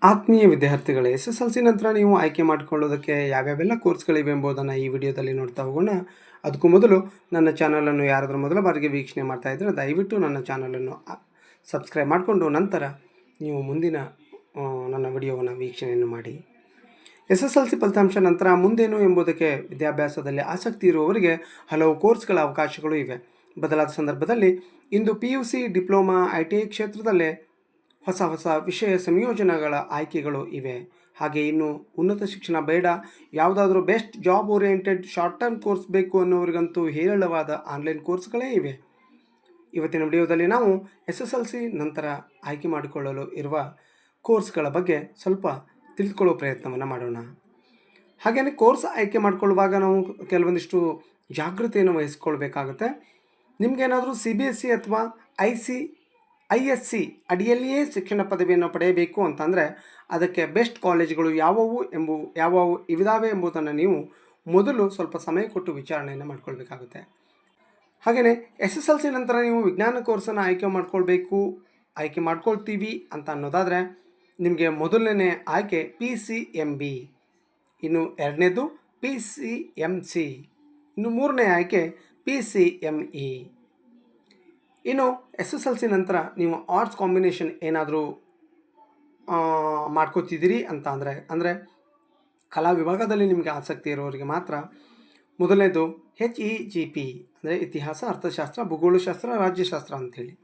ಆತ್ಮೀಯ ವಿದ್ಯಾರ್ಥಿಗಳೇ, SSLC ನಂತರ ನೀವು ಆಯ್ಕೆ ಮಾಡಿಕೊಳ್ಳೋದಕ್ಕೆ ಯಾವ್ಯಾವೆಲ್ಲ ಕೋರ್ಸ್ಗಳಿವೆ ಎಂಬುದನ್ನು ಈ ವಿಡಿಯೋದಲ್ಲಿ ನೋಡ್ತಾ ಹೋಗೋಣ. ಅದಕ್ಕೂ ಮೊದಲು ನನ್ನ ಚಾನಲನ್ನು ಯಾರಾದರೂ ಮೊದಲ ಬಾರಿಗೆ ವೀಕ್ಷಣೆ ಮಾಡ್ತಾ ಇದ್ದರೆ ದಯವಿಟ್ಟು ನನ್ನ ಚಾನಲನ್ನು ಸಬ್ಸ್ಕ್ರೈಬ್ ಮಾಡಿಕೊಂಡು ನಂತರ ನೀವು ಮುಂದಿನ ನನ್ನ ವಿಡಿಯೋವನ್ನು ವೀಕ್ಷಣೆಯನ್ನು ಮಾಡಿ. SSLC ಫಲಿತಾಂಶ ನಂತರ ಮುಂದೇನು ಎಂಬುದಕ್ಕೆ ವಿದ್ಯಾಭ್ಯಾಸದಲ್ಲಿ ಆಸಕ್ತಿ ಇರುವವರಿಗೆ ಹಲವು ಕೋರ್ಸ್ಗಳ ಅವಕಾಶಗಳು ಇವೆ. ಬದಲಾದ ಸಂದರ್ಭದಲ್ಲಿ ಇಂದು PUC, ಡಿಪ್ಲೊಮಾ, ITI ಕ್ಷೇತ್ರದಲ್ಲೇ ಹೊಸ ವಿಷಯ ಸಂಯೋಜನೆಗಳ ಆಯ್ಕೆಗಳು ಇವೆ. ಹಾಗೆ ಇನ್ನು ಉನ್ನತ ಶಿಕ್ಷಣ ಬೇಡ, ಯಾವುದಾದ್ರೂ best job oriented short term course ಬೇಕು ಅನ್ನೋರಿಗಂತೂ ಹೇರಳವಾದ ಆನ್ಲೈನ್ ಕೋರ್ಸ್ಗಳೇ ಇವೆ. ಇವತ್ತಿನ ವಿಡಿಯೋದಲ್ಲಿ ನಾವು SSLC ನಂತರ ಆಯ್ಕೆ ಮಾಡಿಕೊಳ್ಳಲು ಇರುವ ಕೋರ್ಸ್ಗಳ ಬಗ್ಗೆ ಸ್ವಲ್ಪ ತಿಳಿದುಕೊಳ್ಳೋ ಪ್ರಯತ್ನವನ್ನು ಮಾಡೋಣ. ಹಾಗೆಯೇ ಕೋರ್ಸ್ ಆಯ್ಕೆ ಮಾಡಿಕೊಳ್ಳುವಾಗ ನಾವು ಕೆಲವೊಂದಿಷ್ಟು ಜಾಗೃತಿಯನ್ನು ವಹಿಸ್ಕೊಳ್ಬೇಕಾಗುತ್ತೆ. ನಿಮಗೇನಾದರೂ CBSE ಅಥವಾ ISC ಅಡಿಯಲ್ಲಿಯೇ ಶಿಕ್ಷಣ ಪದವಿಯನ್ನು ಪಡೆಯಬೇಕು ಅಂತಂದರೆ ಅದಕ್ಕೆ ಬೆಸ್ಟ್ ಕಾಲೇಜುಗಳು ಯಾವುವು ಇವಿದಾವೆ ಎಂಬುದನ್ನು ನೀವು ಮೊದಲು ಸ್ವಲ್ಪ ಸಮಯ ಕೊಟ್ಟು ವಿಚಾರಣೆಯನ್ನು ಮಾಡಿಕೊಳ್ಬೇಕಾಗುತ್ತೆ. ಹಾಗೆಯೇ SSLC ನಂತರ ನೀವು ವಿಜ್ಞಾನ ಕೋರ್ಸನ್ನು ಆಯ್ಕೆ ಮಾಡ್ಕೊಳ್ತೀವಿ ಅಂತ ಅನ್ನೋದಾದರೆ ನಿಮಗೆ ಮೊದಲನೇ ಆಯ್ಕೆ PCMB, ಇನ್ನು ಎರಡನೇದು PCMC, ಇನ್ನು ಮೂರನೇ ಆಯ್ಕೆ PCME. ಇನ್ನು SSLC ನಂತರ ನೀವು ಆರ್ಟ್ಸ್ ಕಾಂಬಿನೇಷನ್ ಏನಾದರೂ ಮಾಡ್ಕೋತಿದ್ದೀರಿ ಅಂತ ಅಂದರೆ ಕಲಾ ವಿಭಾಗದಲ್ಲಿ ನಿಮಗೆ ಆಸಕ್ತಿ ಇರೋರಿಗೆ ಮಾತ್ರ ಮೊದಲನೇದು HEGP ಅಂದರೆ ಇತಿಹಾಸ, ಅರ್ಥಶಾಸ್ತ್ರ, ಭೂಗೋಳಶಾಸ್ತ್ರ, ರಾಜ್ಯಶಾಸ್ತ್ರ ಅಂಥೇಳಿ.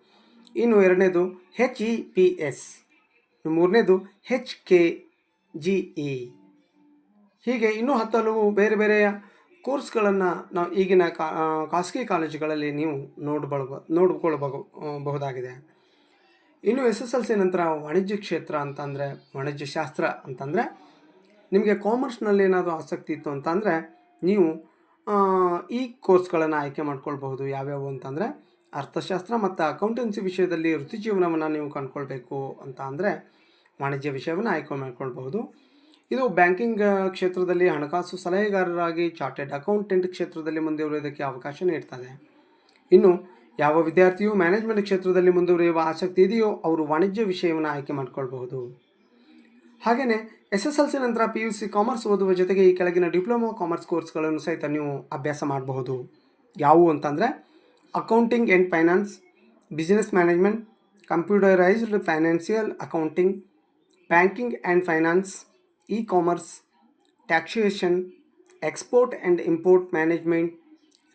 ಇನ್ನು ಎರಡನೇದು HEPS, ಮೂರನೇದು HKGE. ಹೀಗೆ ಇನ್ನೂ ಹಲವು ಬೇರೆ ಬೇರೆಯ ಕೋರ್ಸ್ಗಳನ್ನು ನಾವು ಈಗಿನ ಖಾಸಗಿ ಕಾಲೇಜುಗಳಲ್ಲಿ ನೀವು ನೋಡಿಕೊಳ್ಳಬಹುದಾಗಿದೆ. ಇನ್ನು SSLC ನಂತರ ವಾಣಿಜ್ಯಶಾಸ್ತ್ರ ಅಂತಂದರೆ ನಿಮಗೆ ಕಾಮರ್ಸ್ನಲ್ಲಿ ಏನಾದರೂ ಆಸಕ್ತಿ ಇತ್ತು ಅಂತಂದರೆ ನೀವು ಈ ಕೋರ್ಸ್ಗಳನ್ನು ಆಯ್ಕೆ ಮಾಡ್ಕೊಳ್ಬಹುದು. ಯಾವ್ಯಾವು ಅಂತಂದರೆ ಅರ್ಥಶಾಸ್ತ್ರ ಮತ್ತು ಅಕೌಂಟೆನ್ಸಿ ವಿಷಯದಲ್ಲಿ ವೃತ್ತಿ ಜೀವನವನ್ನು ನೀವು ಕಂಡುಕೊಳ್ಬೇಕು ಅಂತ ಅಂದರೆ ವಾಣಿಜ್ಯ ವಿಷಯವನ್ನು ಆಯ್ಕೆ ಮಾಡ್ಕೊಳ್ಬಹುದು. ಇದು ಬ್ಯಾಂಕಿಂಗ್ ಕ್ಷೇತ್ರದಲ್ಲಿ ಹಣಕಾಸು ಸಲಹೆಗಾರರಾಗಿ, ಚಾರ್ಟೆಡ್ ಅಕೌಂಟೆಂಟ್ ಕ್ಷೇತ್ರದಲ್ಲಿ ಮುಂದುವರಿಯೋದಕ್ಕೆ ಅವಕಾಶ ನೀಡ್ತದೆ. ಇನ್ನು ಯಾವ ವಿದ್ಯಾರ್ಥಿಯು ಮ್ಯಾನೇಜ್ಮೆಂಟ್ ಕ್ಷೇತ್ರದಲ್ಲಿ ಮುಂದುವರಿಯುವ ಆಸಕ್ತಿ ಇದೆಯೋ ಅವರು ವಾಣಿಜ್ಯ ವಿಷಯವನ್ನು ಆಯ್ಕೆ ಮಾಡಿಕೊಳ್ಬಹುದು. ಹಾಗೆಯೇ SSLC ನಂತರ PUC ಕಾಮರ್ಸ್ ಓದುವ ಜೊತೆಗೆ ಈ ಕೆಳಗಿನ ಡಿಪ್ಲೊಮಾ ಕಾಮರ್ಸ್ ಕೋರ್ಸ್ಗಳನ್ನು ಸಹಿತ ನೀವು ಅಭ್ಯಾಸ ಮಾಡಬಹುದು. ಯಾವುವು ಅಂತಂದರೆ accounting and finance, business management, computerised financial accounting, banking and finance, e-commerce, taxation, export and import management,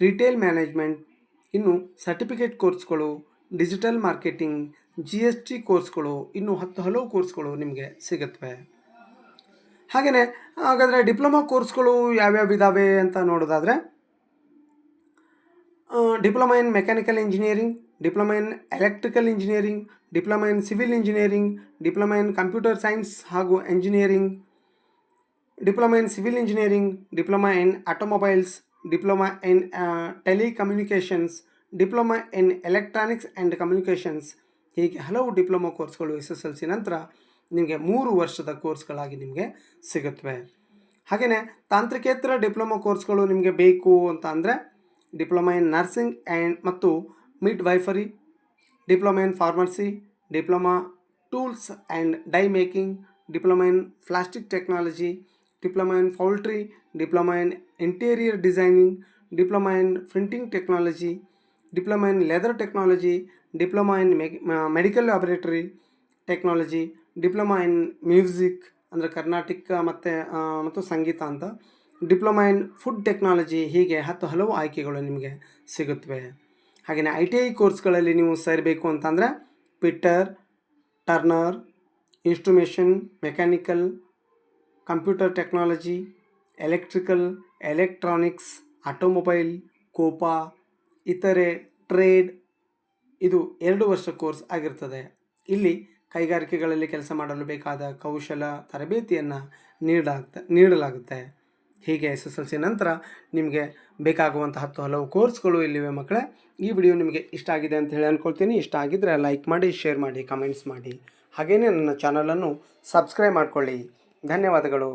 retail management. ಇನ್ನು ಸರ್ಟಿಫಿಕೇಟ್ ಕೋರ್ಸ್ಗಳು, ಡಿಜಿಟಲ್ ಮಾರ್ಕೆಟಿಂಗ್, GST ಕೋರ್ಸ್ಗಳು, ಇನ್ನು ಹಲವು ಕೋರ್ಸ್ಗಳು ನಿಮಗೆ ಸಿಗುತ್ತವೆ. ಹಾಗಾದರೆ ಡಿಪ್ಲೊಮಾ ಕೋರ್ಸ್ಗಳು ಯಾವ್ಯಾವ ಇದ್ದಾವೆ ಅಂತ ನೋಡೋದಾದರೆ diploma in mechanical engineering, diploma in electrical engineering, diploma in civil engineering, diploma in computer science ಹಾಗೂ engineering, diploma in civil engineering, diploma in automobiles, diploma in telecommunications, diploma in electronics and communications. ಹೀಗೆ ಹಲವು diploma ಕೋರ್ಸ್ಗಳು SSLC ನಂತರ ನಿಮಗೆ 3 ವರ್ಷದ ಕೋರ್ಸ್ಗಳಾಗಿ ನಿಮಗೆ ಸಿಗುತ್ತವೆ. ಹಾಗೆಯೇ ತಾಂತ್ರಿಕೇತರ ಡಿಪ್ಲೊಮಾ ಕೋರ್ಸ್ಗಳು ನಿಮಗೆ ಬೇಕು ಅಂತ ಅಂದರೆ ಡಿಪ್ಲೊಮಾ ಇನ್ ನರ್ಸಿಂಗ್ ಮತ್ತು midwifery, diploma in pharmacy, diploma tools and die making, diploma in plastic technology, diploma in poultry, diploma in interior designing, diploma in printing technology, diploma in leather technology, diploma in medical laboratory technology, diploma in music ಅಂದರೆ ಕರ್ನಾಟಕ ಮತ್ತು ಸಂಗೀತ ಅಂತ, diploma in food technology. ಹೀಗೆ ಹಲವು ಆಯ್ಕೆಗಳು ನಿಮಗೆ ಸಿಗುತ್ತವೆ. ಹಾಗೆಯೇ ITI ಕೋರ್ಸ್ಗಳಲ್ಲಿ ನೀವು ಸೇರಬೇಕು ಅಂತಂದರೆ fitter, turner, instrumentation, mechanical, computer technology, electrical, electronics, automobile, COPA, ಇತರೆ, ಟ್ರೇಡ್. ಇದು 2 ವರ್ಷ ಕೋರ್ಸ್ ಆಗಿರ್ತದೆ. ಇಲ್ಲಿ ಕೈಗಾರಿಕೆಗಳಲ್ಲಿ ಕೆಲಸ ಮಾಡಲು ಬೇಕಾದ ಕೌಶಲ ತರಬೇತಿಯನ್ನು ನೀಡಲಾಗುತ್ತೆ. ಹೀಗೆ SSLC ನಂತರ ನಿಮಗೆ ಬೇಕಾಗುವಂಥ ಹಲವು ಕೋರ್ಸ್ಗಳು ಇಲ್ಲಿವೆ ಮಕ್ಕಳೇ. ಈ ವಿಡಿಯೋ ನಿಮಗೆ ಇಷ್ಟ ಆಗಿದೆ ಅಂತ ಹೇಳಿ ಅಂದ್ಕೊಳ್ತೀನಿ. ಇಷ್ಟ ಆಗಿದ್ದರೆ ಲೈಕ್ ಮಾಡಿ, ಶೇರ್ ಮಾಡಿ, ಕಮೆಂಟ್ಸ್ ಮಾಡಿ. ಹಾಗೆಯೇ ನನ್ನ ಚಾನಲನ್ನು ಸಬ್ಸ್ಕ್ರೈಬ್ ಮಾಡಿಕೊಳ್ಳಿ. ಧನ್ಯವಾದಗಳು.